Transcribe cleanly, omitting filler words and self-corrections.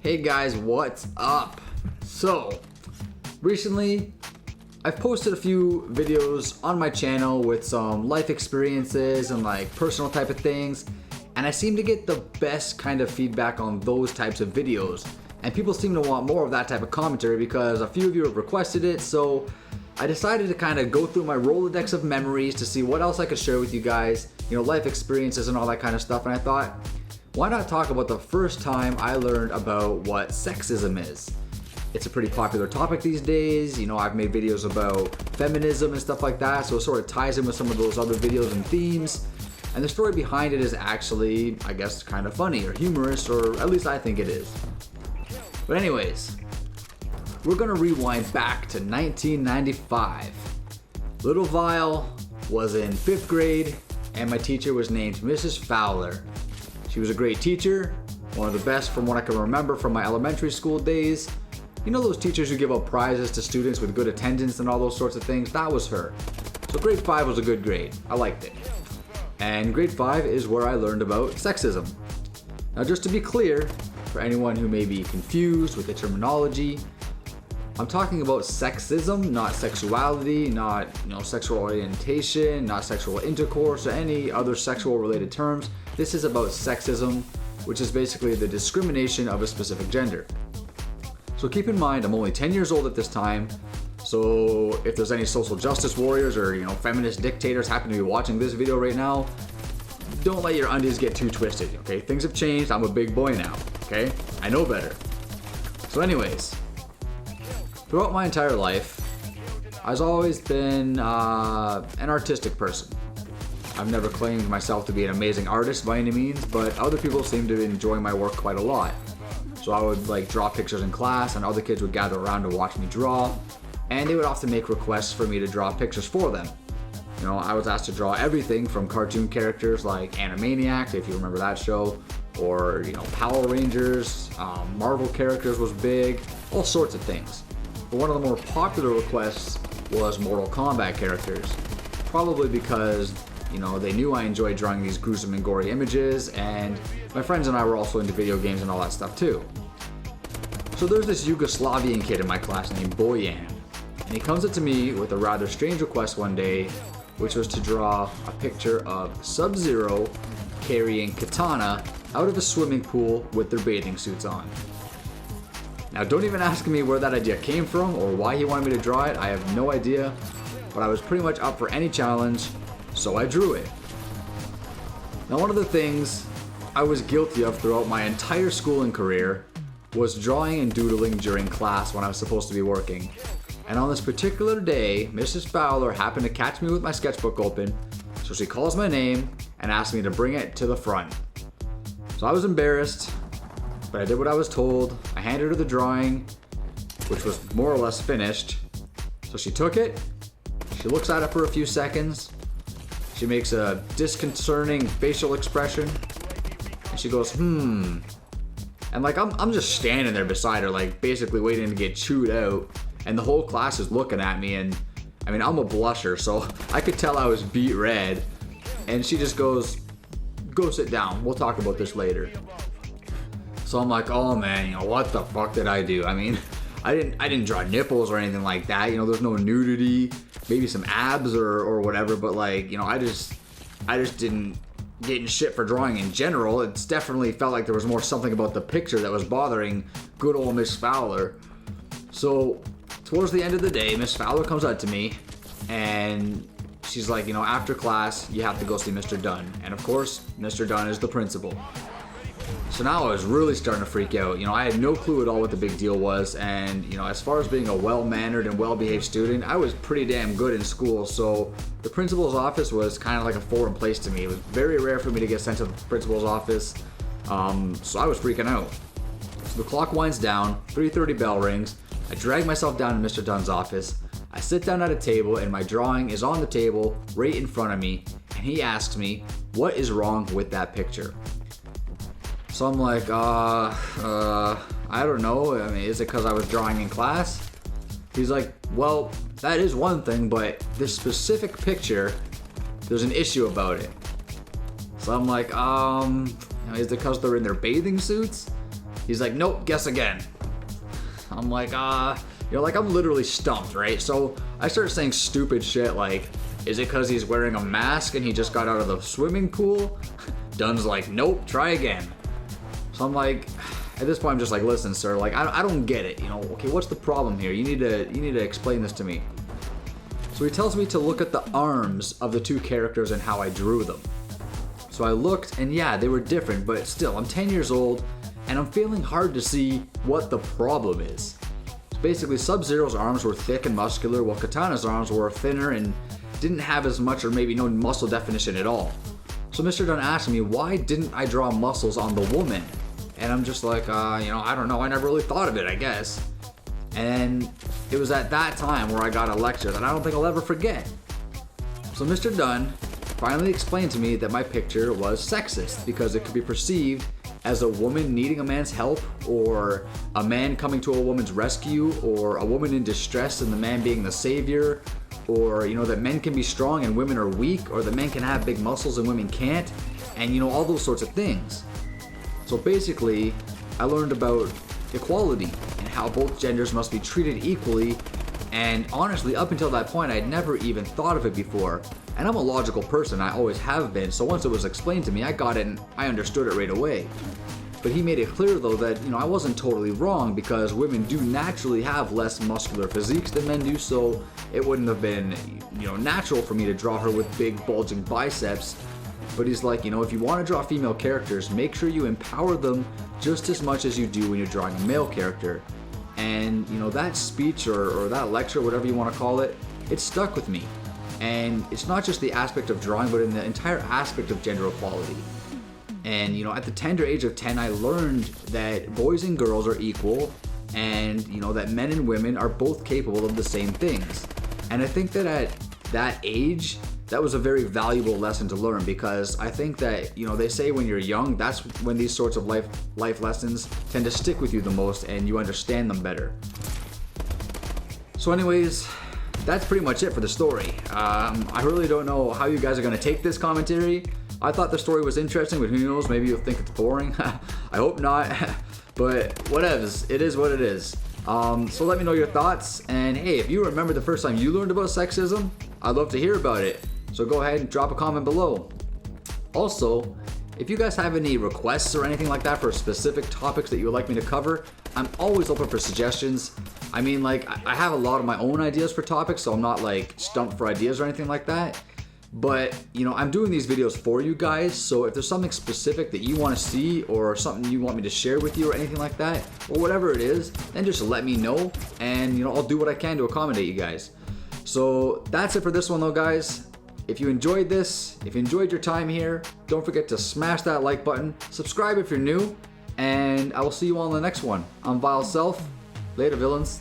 Hey guys, what's up? So, recently I've posted a few videos on my channel with some life experiences and like personal type of things, and I seem to get the best kind of feedback on those types of videos, and people seem to want more of that type of commentary because a few of you have requested it. So I decided to kind of go through my Rolodex of memories to see what else I could share with you guys, life experiences and all that kind of stuff, and I thought, why not talk about the first time I learned about what sexism is? It's a pretty popular topic these days. I've made videos about feminism and stuff like that, so it sort of ties in with some of those other videos and themes. And the story behind it is actually, I guess, kind of funny or humorous, or at least I think it is. But anyways, we're gonna rewind back to 1995. Little Vile was in 5th grade, and my teacher was named Mrs. Fowler. She was a great teacher, one of the best from what I can remember from my elementary school days. Those teachers who give out prizes to students with good attendance and all those sorts of things? That was her. So grade 5 was a good grade. I liked it. And grade 5 is where I learned about sexism. Now just to be clear, for anyone who may be confused with the terminology, I'm talking about sexism, not sexuality, not sexual orientation, not sexual intercourse, or any other sexual related terms. This is about sexism, which is basically the discrimination of a specific gender. So keep in mind, I'm only 10 years old at this time, so if there's any social justice warriors or feminist dictators happen to be watching this video right now, don't let your undies get too twisted, okay? Things have changed, I'm a big boy now, okay? I know better. So anyways, throughout my entire life, I've always been an artistic person. I've never claimed myself to be an amazing artist by any means, but other people seem to enjoy my work quite a lot. So I would draw pictures in class, and other kids would gather around to watch me draw, and they would often make requests for me to draw pictures for them. I was asked to draw everything from cartoon characters like Animaniacs, if you remember that show, or Power Rangers, Marvel characters was big, all sorts of things. But one of the more popular requests was Mortal Kombat characters, probably because they knew I enjoyed drawing these gruesome and gory images, and my friends and I were also into video games and all that stuff too. So there's this Yugoslavian kid in my class named Boyan, and he comes up to me with a rather strange request one day, which was to draw a picture of Sub-Zero carrying Katana out of a swimming pool with their bathing suits on. Now don't even ask me where that idea came from or why he wanted me to draw it, I have no idea, but I was pretty much up for any challenge, so I drew it. Now one of the things I was guilty of throughout my entire schooling career was drawing and doodling during class when I was supposed to be working. And on this particular day, Mrs. Fowler happened to catch me with my sketchbook open, so she calls my name and asked me to bring it to the front. So I was embarrassed, but I did what I was told. I handed her the drawing, which was more or less finished. So she took it, she looks at it for a few seconds, she makes a disconcerting facial expression, and she goes, And I'm just standing there beside her, basically waiting to get chewed out, and the whole class is looking at me, and I'm a blusher, so I could tell I was beet red, and she just goes, "Go sit down, we'll talk about this later." So I'm like, oh man, what the fuck did I do? I didn't draw nipples or anything like that, there's no nudity, maybe some abs or whatever, but I just didn't get in shit for drawing in general. It's definitely felt like there was something about the picture that was bothering good old Miss Fowler. So towards the end of the day, Miss Fowler comes up to me and she's like, after class, you have to go see Mr. Dunn. And of course, Mr. Dunn is the principal. So now I was really starting to freak out. I had no clue at all what the big deal was, and as far as being a well-mannered and well-behaved student, I was pretty damn good in school, so the principal's office was kind of like a foreign place to me. It was very rare for me to get sent to the principal's office, so I was freaking out. So the clock winds down, 3:30 bell rings, I drag myself down to Mr. Dunn's office, I sit down at a table, and my drawing is on the table right in front of me, and he asks me, what is wrong with that picture? So I'm like, I don't know. Is it because I was drawing in class? He's like, well, that is one thing, but this specific picture, there's an issue about it. So I'm like, is it because they're in their bathing suits? He's like, nope, guess again. I'm like, like I'm literally stumped, right? So I start saying stupid shit like, is it because he's wearing a mask and he just got out of the swimming pool? Dunn's like, nope, try again. So I'm like, at this point I'm just like, listen, sir, like I don't get it. Okay, what's the problem here? You need to explain this to me. So he tells me to look at the arms of the two characters and how I drew them. So I looked, and yeah, they were different, but still, I'm 10 years old, and I'm feeling hard to see what the problem is. So basically, Sub-Zero's arms were thick and muscular, while Katana's arms were thinner and didn't have as much or maybe no muscle definition at all. So Mr. Dunn asked me, why didn't I draw muscles on the woman? And I'm just like, I don't know, I never really thought of it, I guess. And it was at that time where I got a lecture that I don't think I'll ever forget. So Mr. Dunn finally explained to me that my picture was sexist because it could be perceived as a woman needing a man's help, or a man coming to a woman's rescue, or a woman in distress and the man being the savior, or that men can be strong and women are weak, or that men can have big muscles and women can't, and all those sorts of things. So basically, I learned about equality and how both genders must be treated equally, and honestly, up until that point, I'd never even thought of it before. And I'm a logical person, I always have been, so once it was explained to me, I got it and I understood it right away. But he made it clear though that, I wasn't totally wrong, because women do naturally have less muscular physiques than men do, so it wouldn't have been, natural for me to draw her with big bulging biceps. But he's like, if you want to draw female characters, make sure you empower them just as much as you do when you're drawing a male character. And, that speech or that lecture, whatever you want to call it, it stuck with me. And it's not just the aspect of drawing, but in the entire aspect of gender equality. And, at the tender age of 10, I learned that boys and girls are equal, and, that men and women are both capable of the same things. And I think that at that age, that was a very valuable lesson to learn, because I think that, they say when you're young, that's when these sorts of life lessons tend to stick with you the most and you understand them better. So anyways, that's pretty much it for the story. I really don't know how you guys are going to take this commentary. I thought the story was interesting, but who knows, maybe you'll think it's boring. I hope not, but whatevs, it is what it is. So let me know your thoughts, and hey, if you remember the first time you learned about sexism, I'd love to hear about it. So go ahead and drop a comment below. Also, if you guys have any requests or anything like that for specific topics that you would like me to cover, I'm always open for suggestions. I mean, I have a lot of my own ideas for topics, so I'm not stumped for ideas or anything like that. But, I'm doing these videos for you guys, so if there's something specific that you want to see, or something you want me to share with you or anything like that, or whatever it is, then just let me know, and, I'll do what I can to accommodate you guys. So that's it for this one though, guys. If you enjoyed this, if you enjoyed your time here, don't forget to smash that like button, subscribe if you're new, and I will see you all in the next one. I'm Vile Self. Later, villains.